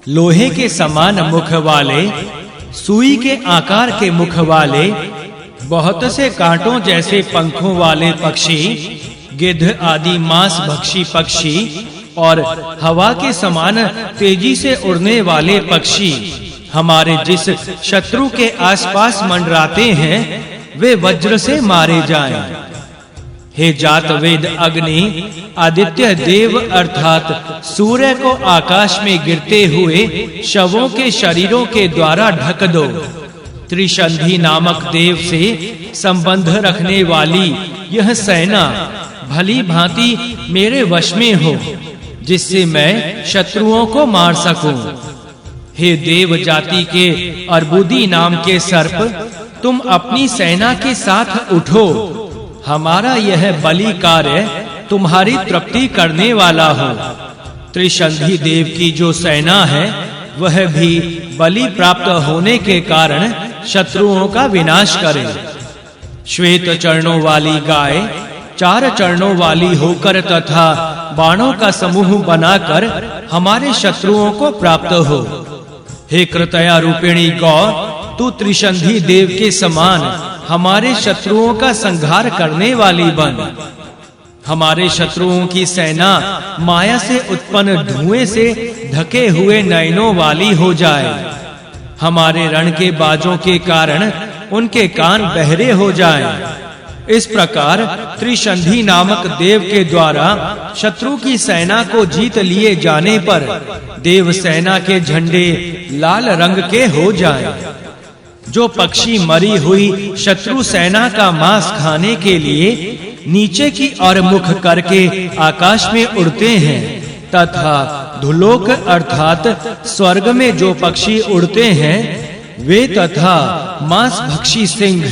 लोहे के समान मुख वाले, सुई के आकार के मुख वाले, बहुत से कांटों जैसे पंखों वाले पक्षी, गिद्ध आदि मांस भक्षी पक्षी और हवा के समान तेजी से उड़ने वाले पक्षी हमारे जिस शत्रु के आसपास मंडराते हैं वे वज्र से मारे जाएं। हे जातवेद अग्नि, आदित्य देव अर्थात सूर्य को आकाश में गिरते हुए शवों के शरीरों के द्वारा ढक दो। त्रिशंधि नामक देव से संबंध रखने वाली यह सेना भली भांति मेरे वश में हो, जिससे मैं शत्रुओं को मार सकूं। हे देव जाति के अर्बुदी नाम के सर्प, तुम अपनी सेना के साथ उठो। हमारा यह बलि कार्य तुम्हारी तृप्ति करने वाला हो। त्रिशंधि देव की जो सेना है वह भी बलि प्राप्त होने के कारण शत्रुओं का विनाश करे। श्वेत चरणों वाली गाय 4 चरणों वाली होकर तथा बाणों का समूह बनाकर हमारे शत्रुओं को प्राप्त हो। हे कृतया रूपिणी गौ, तू त्रिशंधि देव के समान हमारे शत्रुओं का संहार करने वाली बन। हमारे शत्रुओं की सेना माया से उत्पन्न धुएं से ढके हुए नयनों वाली हो जाए। हमारे रण के बाजों के कारण उनके कान बहरे हो जाएं। इस प्रकार त्रिशंधि नामक देव के द्वारा शत्रु की सेना को जीत लिए जाने पर देव सेना के झंडे लाल रंग के हो जाएं। जो पक्षी मरी हुई शत्रु सेना का मांस खाने के लिए नीचे की ओर मुख करके आकाश में उड़ते हैं, तथा धुलोक अर्थात स्वर्ग में जो पक्षी उड़ते हैं वे तथा मांस भक्षी सिंह,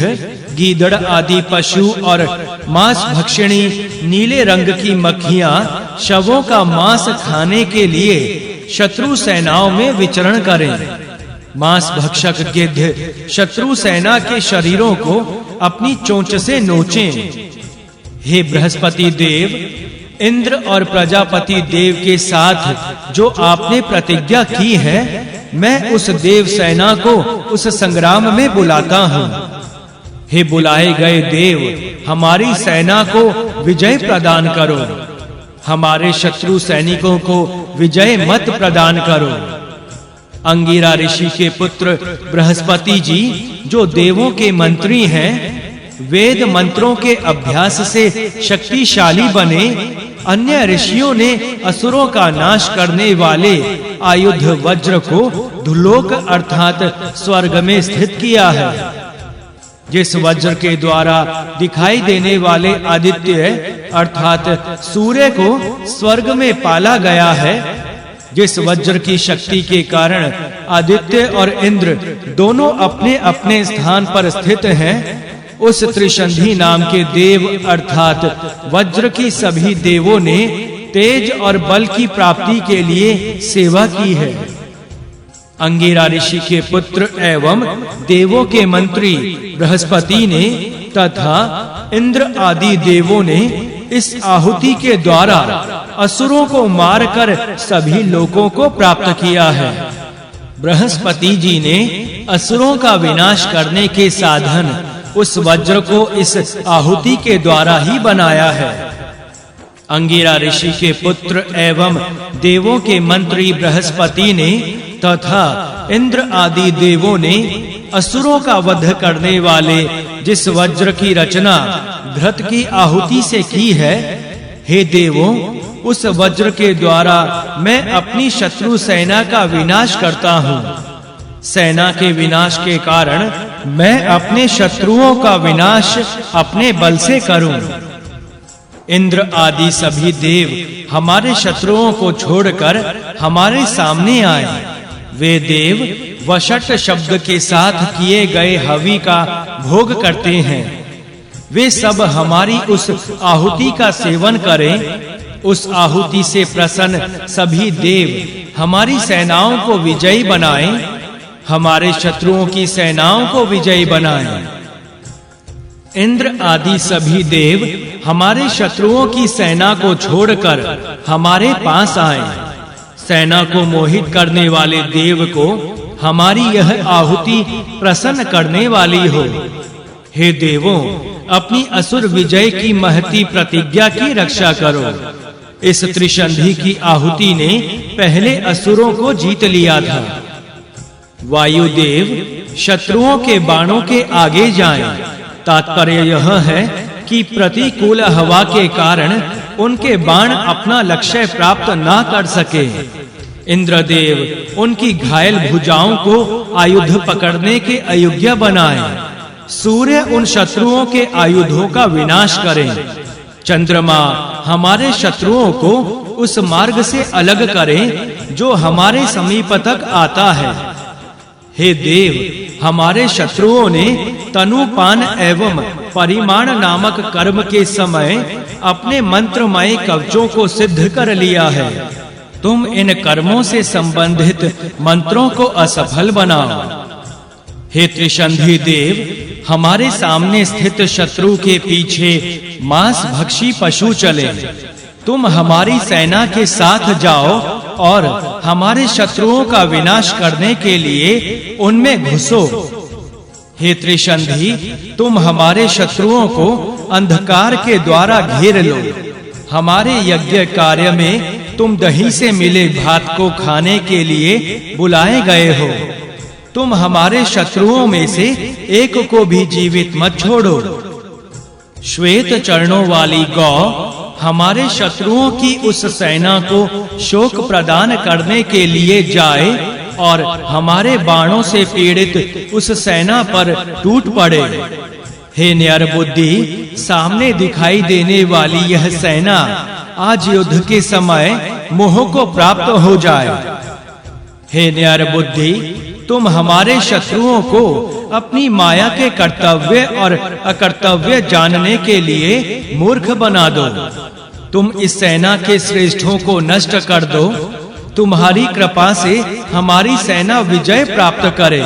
गीदड़ आदि पशु और मांस भक्षिणी नीले रंग की मक्खियां शवों का मांस खाने के लिए शत्रु सेनाओं में विचरण करें। मांस भक्षक गिद्ध शत्रु सेना के शरीरों को अपनी चोंच से नोचें। हे बृहस्पति देव, इंद्र और प्रजापति देव के साथ जो आपने प्रतिज्ञा की है, मैं उस देव सेना को उस संग्राम में बुलाता हूँ। हे बुलाए गए देव, हमारी सेना को विजय प्रदान करो। हमारे शत्रु सैनिकों को विजय मत प्रदान करो। अंगिरा ऋषि के पुत्र बृहस्पति जी जो देवों के मंत्री हैं, वेद मंत्रों के अभ्यास से शक्तिशाली बने, अन्य ऋषियों ने असुरों का नाश करने वाले आयुध वज्र को धुलोक अर्थात स्वर्ग में स्थित किया है। जिस वज्र के द्वारा दिखाई देने वाले आदित्य अर्थात सूर्य को स्वर्ग में पाला गया है, जिस वज्र की शक्ति के कारण आदित्य और इंद्र दोनों अपने-अपने स्थान पर स्थित हैं, उस त्रिशंधि नाम के देव अर्थात वज्र की सभी देवों ने तेज और बल की प्राप्ति के लिए सेवा की है। अंगिरा ऋषि के पुत्र एवं देवों के मंत्री बृहस्पति ने तथा इंद्र आदि देवों ने इस आहुति के द्वारा असुरों को मारकर सभी लोगों को प्राप्त किया है। बृहस्पति जी ने असुरों का विनाश करने के साधन उस वज्र को इस आहुति के द्वारा ही बनाया है। अंगिरा ऋषि के पुत्र एवं देवों के मंत्री बृहस्पति ने तथा इंद्र आदि देवों ने असुरों का वध करने वाले जिस वज्र की रचना घृत की आहुति से की है, हे देवों, उस वज्र के द्वारा मैं अपनी शत्रु सेना का विनाश करता हूँ। सेना के विनाश के कारण मैं अपने शत्रुओं का विनाश अपने बल से करूं। इंद्र आदि सभी देव हमारे शत्रुओं को छोड़कर हमारे सामने आए। वे देव वशट शब्द के साथ किए गए हवि का भोग करते हैं। वे सब हमारी उस आहुति का सेवन करें। उस आहुति से प्रसन्न सभी देव हमारी सेनाओं को विजयी बनाएं, हमारे शत्रुओं की सेनाओं को विजयी बनाएं। इंद्र आदि सभी देव हमारे शत्रुओं की सेना को छोड़कर हमारे पास आएं। सेना को मोहित करने वाले देव को हमारी यह आहुति प्रसन्न करने वाली हो। हे देवों, अपनी असुर विजय की महती प्रतिज्ञा की रक्षा करो। इस त्रिशंधि की आहुति ने पहले असुरों को जीत लिया था। वायुदेव शत्रुओं के बाणों के आगे जाएं। तात्पर्य यह है कि प्रतिकूल हवा के कारण उनके बाण अपना लक्ष्य प्राप्त ना कर सके। इंद्रदेव उनकी घायल भुजाओं को आयुध पकड़ने के अयोग्य बनाएं। सूर्य उन शत्रुओं के आयुधों का विनाश करें। चंद्रमा हमारे शत्रुओं को उस मार्ग से अलग करें जो हमारे समीप तक आता है। हे देव, हमारे शत्रुओं ने तनुपान एवं परिमाण नामक कर्म के समय अपने मंत्रमय कवचों को सिद्ध कर लिया है। तुम इन कर्मों से संबंधित मंत्रों को असफल बनाओ। हे त्रिशंधि देव, हमारे सामने स्थित शत्रु के पीछे मांस भक्षी पशु चले। तुम हमारी सेना के साथ जाओ और हमारे शत्रुओं का विनाश करने के लिए उनमें घुसो। हे त्रिशंधि, तुम हमारे शत्रुओं को अंधकार के द्वारा घेर लो। हमारे यज्ञ कार्य में तुम दही से मिले भात को खाने के लिए बुलाए गए हो। तुम हमारे शत्रुओं में से एक को भी जीवित मत छोड़ो। श्वेत चरणों वाली गौ हमारे शत्रुओं की उस सेना को शोक प्रदान करने के लिए जाए और हमारे बाणों से पीड़ित उस सेना पर टूट पड़े। हे न्यारबुद्धि, सामने दिखाई देने वाली यह सेना आज युद्ध के समय मोह को प्राप्त हो जाए। हे न्यारबुद्धि, तुम हमारे शत्रुओं को अपनी माया के कर्तव्य और अकर्तव्य जानने के लिए मूर्ख बना दो। तुम इस सेना के श्रेष्ठों को नष्ट कर दो। तुम्हारी कृपा से हमारी सेना विजय प्राप्त करे।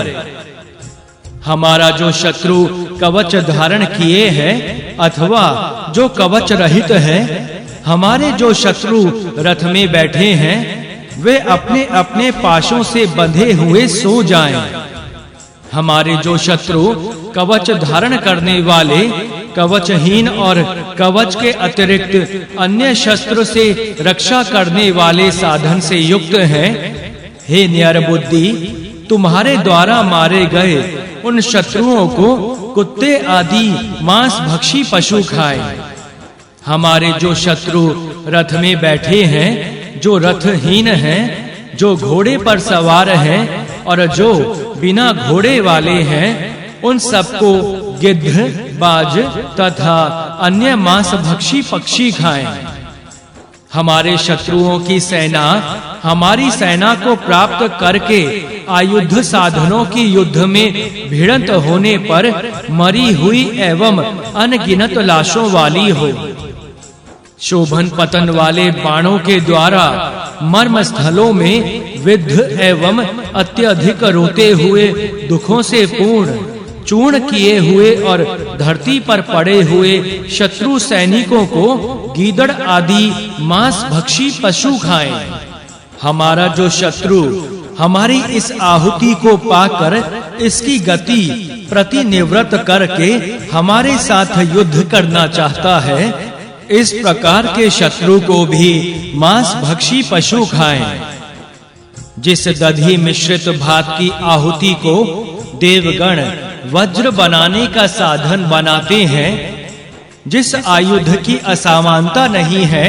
हमारा जो शत्रु कवच धारण किए हैं अथवा जो कवच रहित है, हमारे जो शत्रु रथ में बैठे हैं, वे अपने अपने पाशों से बंधे हुए सो जाएं। हमारे जो शत्रु कवच धारण करने वाले, कवचहीन और कवच के अतिरिक्त अन्य शस्त्र से रक्षा करने वाले साधन से युक्त हैं, हे न्यारबुद्धि, तुम्हारे द्वारा मारे गए उन शत्रुओं को कुत्ते आदि मांस भक्षी पशु खाएं। हमारे जो शत्रु रथ में बैठे हैं, जो रथहीन हैं, जो घोड़े पर सवार हैं और जो बिना घोड़े वाले हैं, उन सबको गिद्ध, बाज तथा अन्य मांस भक्षी पक्षी खाएं। हमारे शत्रुओं की सेना हमारी सेना को प्राप्त करके आयुध साधनों की युद्ध में भिड़ंत होने पर मरी हुई एवं अनगिनत लाशों वाली हो। शोभन पतन वाले बाणों के द्वारा मर्म स्थलों में विद्ध एवं अत्यधिक रोते हुए दुखों से पूर्ण चूर्ण किए हुए और धरती पर पड़े हुए शत्रु सैनिकों को गीदड़ आदि मांस भक्षी पशु खाएं। हमारा जो शत्रु हमारी इस आहुति को पाकर इसकी गति प्रतिनिवृत्त करके हमारे साथ युद्ध करना चाहता है, इस प्रकार के शत्रु को भी मांस भक्षी पशु खाएं। जिस दधी मिश्रित भात की आहुति को देवगण वज्र बनाने का साधन बनाते हैं, जिस आयुध की असामानता नहीं है,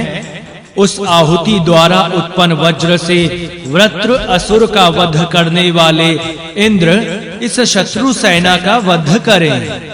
उस आहुति द्वारा उत्पन्न वज्र से वृत्र असुर का वध करने वाले इंद्र इस शत्रु सेना का वध करें।